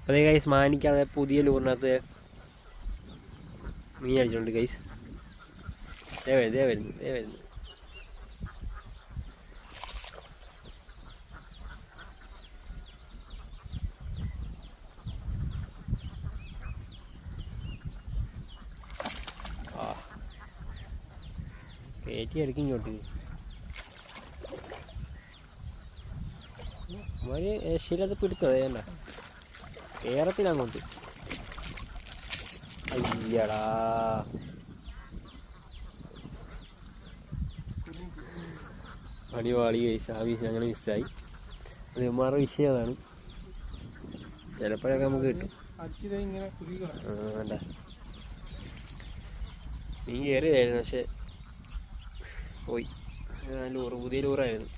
അതേ ഗൈസ് മാനിക്കാതെ പുതിയ ലൂറിനകത്ത് മീൻ അടിച്ചോണ്ട് ഗൈസ്. ദേ വരുന്നു. ആ കയറ്റി അടിക്കും ഇങ്ങോട്ട്. ഒരു രക്ഷയിലത് പിടുത്തോ വേണ്ട, കേരളത്തിൽ അങ്ങോട്ട്. അയ്യടാ അടിവാളി കഴിച്ച് ആവശ്യം അങ്ങനെ മിസ്സായി. അത് മാറുന്ന വിഷയം അതാണ്. ചിലപ്പോഴൊക്കെ നമുക്ക് കിട്ടും. വേണ്ട മീൻ കയറിയതായിരുന്നു, പക്ഷെ പോയി. പുതിയ ലൂറായിരുന്നു.